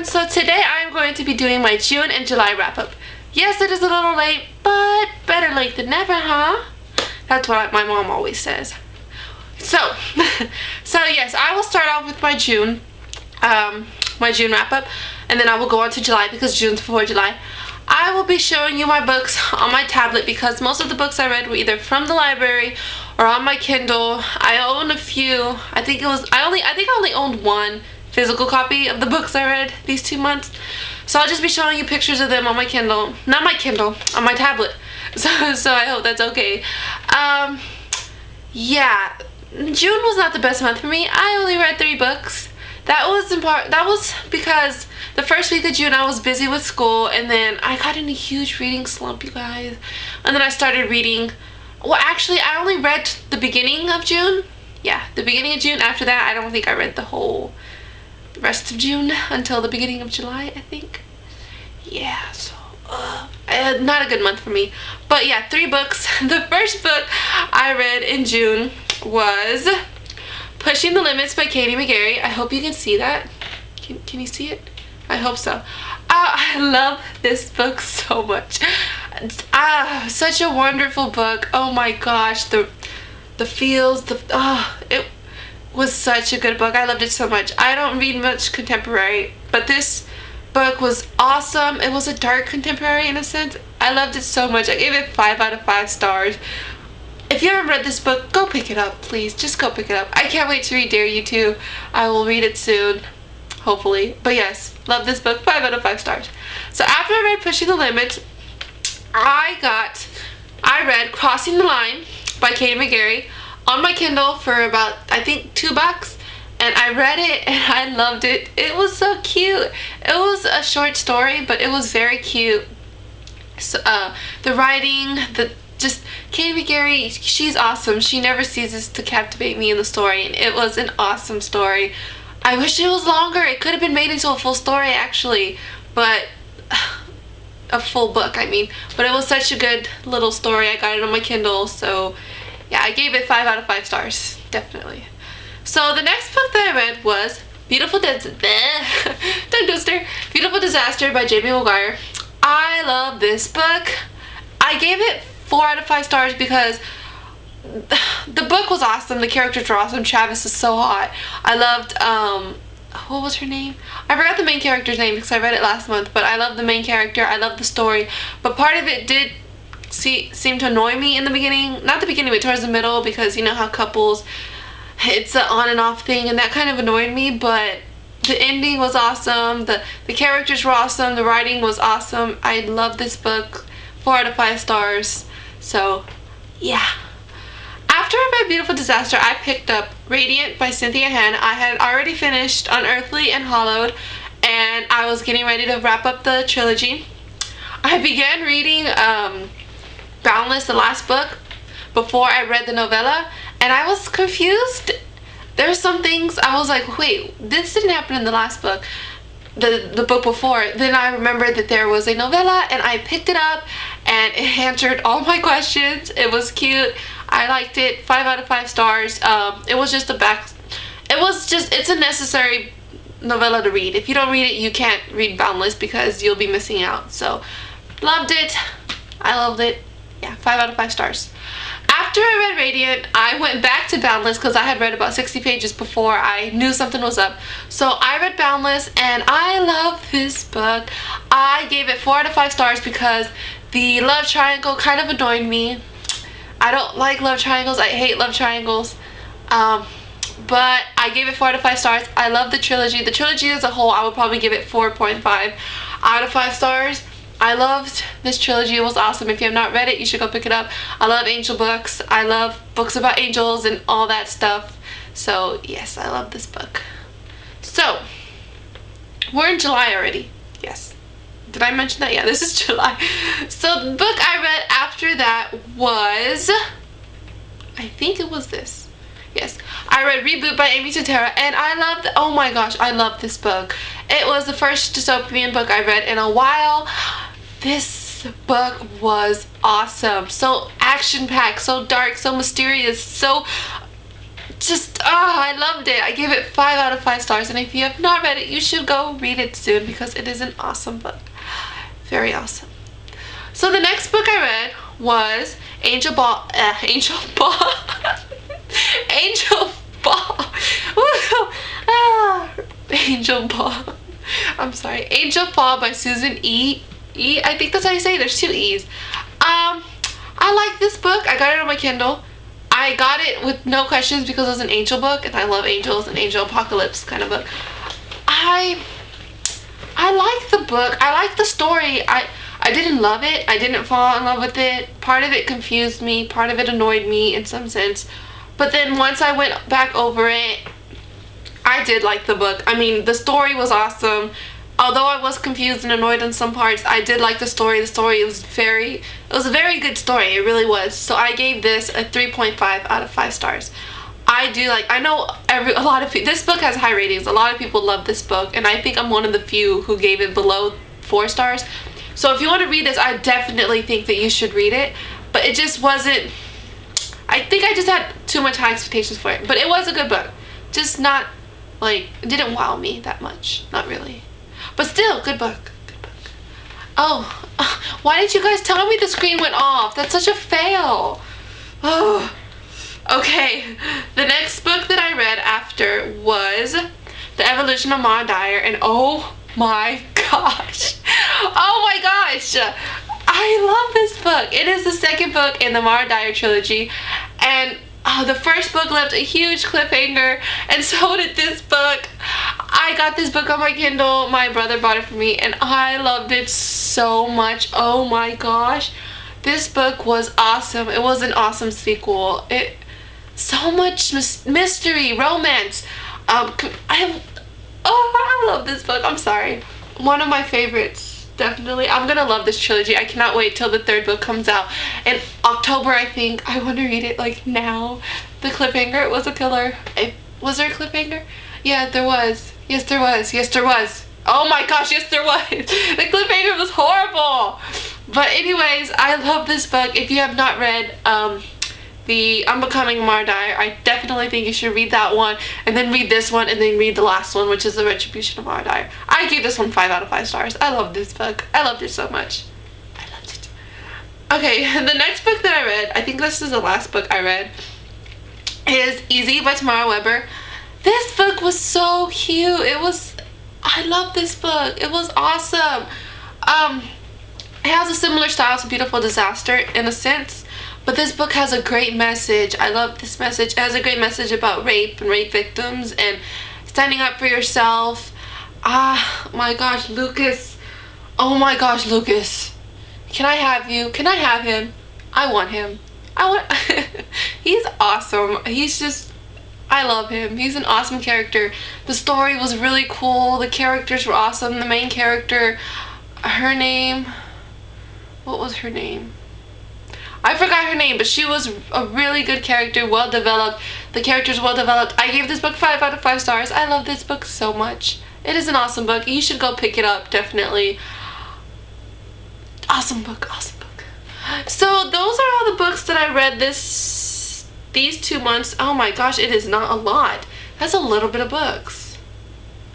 everyone, so today I'm going to be doing my June and July wrap-up. Yes, it is a little late, but better late than never, huh? That's what my mom always says. So yes, I will start off with my June wrap-up, and then I will go on to July because June's before July. I will be showing you my books on my tablet because most of the books I read were either from the library or on my Kindle. I own a few. I think I only owned one physical copy of the books I read these 2 months. So I'll just be showing you pictures of them on my Kindle. Not my Kindle, on my tablet. So I hope that's okay. Yeah, June was not the best month for me. I only read 3 books. That was because the first week of June I was busy with school, and then I got in a huge reading slump, you guys. And then I started reading. Well, actually, I only read the beginning of June. Yeah, the beginning of June. After that, I don't think I read the whole rest of June until the beginning of July, I think. Yeah, so not a good month for me. But yeah, 3 books. The first book I read in June was Pushing the Limits by Katie McGarry. I hope you can see that. Can you see it? I hope so. I love this book so much. Such a wonderful book. Oh my gosh, the feels, it was such a good book. I loved it so much. I don't read much contemporary, but this book was awesome. It was a dark contemporary in a sense. I loved it so much. I gave it 5 out of 5 stars. If you haven't read this book, go pick it up, please. Just go pick it up. I can't wait to read Dare You To. I will read it soon, hopefully. But yes, love this book. 5 out of 5 stars. So after I read Pushing the Limits, I read Crossing the Line by Katie McGarry on my Kindle for about, I think, $2. And I read it and I loved it. It was so cute. It was a short story, but it was very cute. So, the writing, just Katie McGarry, she's awesome. She never ceases to captivate me in the story, and it was an awesome story. I wish it was longer. It could have been made into a full story, actually, but a full book, I mean. But it was such a good little story. I got it on my Kindle, so yeah, I gave it 5 out of 5 stars, definitely. So the next book that I read was Beautiful Disaster by J.B. Maguire. I love this book. I gave it 4 out of 5 stars because the book was awesome. The characters were awesome. Travis is so hot. I loved, what was her name? I forgot the main character's name because I read it last month, but I love the main character. I love the story. But part of it did seem to annoy me in the beginning. Not the beginning, but towards the middle, because you know how couples, it's an on and off thing, and that kind of annoyed me. But the ending was awesome. The characters were awesome. The writing was awesome. I love this book. 4 out of 5 stars. So, yeah. After I read Beautiful Disaster, I picked up Radiant by Cynthia Hann. I had already finished Unearthly and Hollowed, and I was getting ready to wrap up the trilogy. I began reading Boundless, the last book, before I read the novella, and I was confused. There's some things I was like, wait, this didn't happen in the last book, the book before. Then I remembered that there was a novella, and I picked it up, and it answered all my questions. It was cute. I liked it. 5 out of 5 stars. It was just it's a necessary novella to read. If you don't read it, you can't read Boundless because you'll be missing out. So, loved it. I loved it. Yeah, 5 out of 5 stars. After I read Radiant, I went back to Boundless because I had read about 60 pages before I knew something was up. So I read Boundless, and I love this book. I gave it 4 out of 5 stars because the love triangle kind of annoyed me. I don't like love triangles. I hate love triangles. But I gave it 4 out of 5 stars. I love the trilogy. The trilogy as a whole, I would probably give it 4.5 out of 5 stars. I loved this trilogy. It was awesome. If you have not read it, you should go pick it up. I love angel books. I love books about angels and all that stuff. So, yes, I love this book. So, we're in July already. Yes. Did I mention that? Yeah, this is July. So, the book I read after that was, I think it was this. Yes, I read Reboot by Amy Totara, and I loved, oh my gosh, I love this book. It was the first dystopian book I read in a while. This book was awesome. So action-packed, so dark, so mysterious, so I loved it. I gave it 5 out of 5 stars, and if you have not read it, you should go read it soon because it is an awesome book. Very awesome. So the next book I read was Angel Ball. Angel Ball. Angel Ball. Angel Ball. I'm sorry. Angel Fall by Susan E. I think that's how you say it. There's 2 E's. I like this book. I got it on my Kindle. I got it with no questions because it was an angel book, and I love angels, an angel apocalypse kind of book. I like the book. I like the story. I didn't love it. I didn't fall in love with it. Part of it confused me. Part of it annoyed me in some sense. But then once I went back over it, I did like the book. I mean, the story was awesome. Although I was confused and annoyed in some parts, I did like the story. The story was it was a very good story. It really was. So I gave this a 3.5 out of 5 stars. I know a lot of people, this book has high ratings. A lot of people love this book, and I think I'm one of the few who gave it below 4 stars. So if you want to read this, I definitely think that you should read it. But it just wasn't, I think I just had too much high expectations for it. But it was a good book. Just not, like, it didn't wow me that much. Not really. But still, good book. Good book. Oh, why didn't you guys tell me the screen went off? That's such a fail. Oh. Okay, the next book that I read after was The Evolution of Ma Dyer, and oh my gosh. Oh my gosh. I love this book. It is the second book in the Ma Dyer trilogy, and the first book left a huge cliffhanger, and so did this book. I got this book on my Kindle. My brother bought it for me, and I loved it so much. Oh my gosh. This book was awesome. It was an awesome sequel. So much mystery, romance. I love this book. I'm sorry. One of my favorites, definitely. I'm gonna love this trilogy. I cannot wait till the 3rd book comes out in October, I think. I want to read it like now. The cliffhanger, it was a killer. Was there a cliffhanger? Yeah, there was. Yes, there was. Yes, there was. Oh my gosh, yes, there was. The cliffhanger was horrible. But anyways, I love this book. If you have not read The Unbecoming Ma Dyer, I definitely think you should read that one, and then read this one, and then read the last one, which is The Retribution of Ma Dyer. I gave this one 5 out of 5 stars. I love this book. I loved it so much. I loved it. Okay, the next book that I read, I think this is the last book I read, is Easy by Tamara Weber. This book was so cute. I love this book. It was awesome. It has a similar style to Beautiful Disaster in a sense, but this book has a great message. I love this message. It has a great message about rape and rape victims and standing up for yourself. My gosh, Lucas. Oh my gosh, Lucas. Can I have you? Can I have him? I want him. He's awesome. I love him. He's an awesome character. The story was really cool. The characters were awesome. The main character, her name, what was her name? I forgot her name, but she was a really good character, well developed. The characters well developed. I gave this book 5 out of 5 stars. I love this book so much. It is an awesome book. You should go pick it up, definitely. Awesome book, awesome book. So those are all the books that I read these 2 months. Oh my gosh, it is not a lot. That's a little bit of books.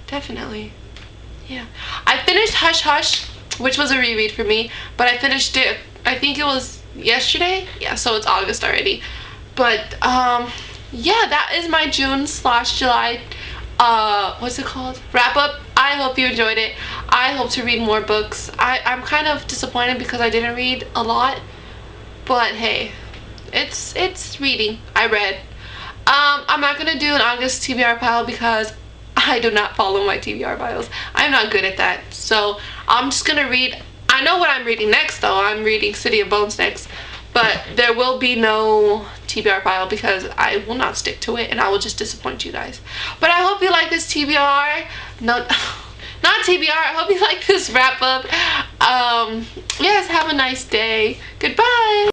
Definitely. Yeah. I finished Hush Hush, which was a reread for me, but I finished it, I think it was yesterday. Yeah, so it's August already. But yeah, that is my June/July what's it called, wrap up. I hope you enjoyed it. I hope to read more books. I'm kind of disappointed because I didn't read a lot, but hey, it's reading. I read. I'm not gonna do an August TBR pile because I do not follow my TBR piles. I'm not good at that. So I'm just gonna read. I know what I'm reading next though. I'm reading City of Bones next, but there will be no TBR pile because I will not stick to it and I will just disappoint you guys. But I hope you like this TBR. No, not TBR. I hope you like this wrap up. Yes, have a nice day. Goodbye.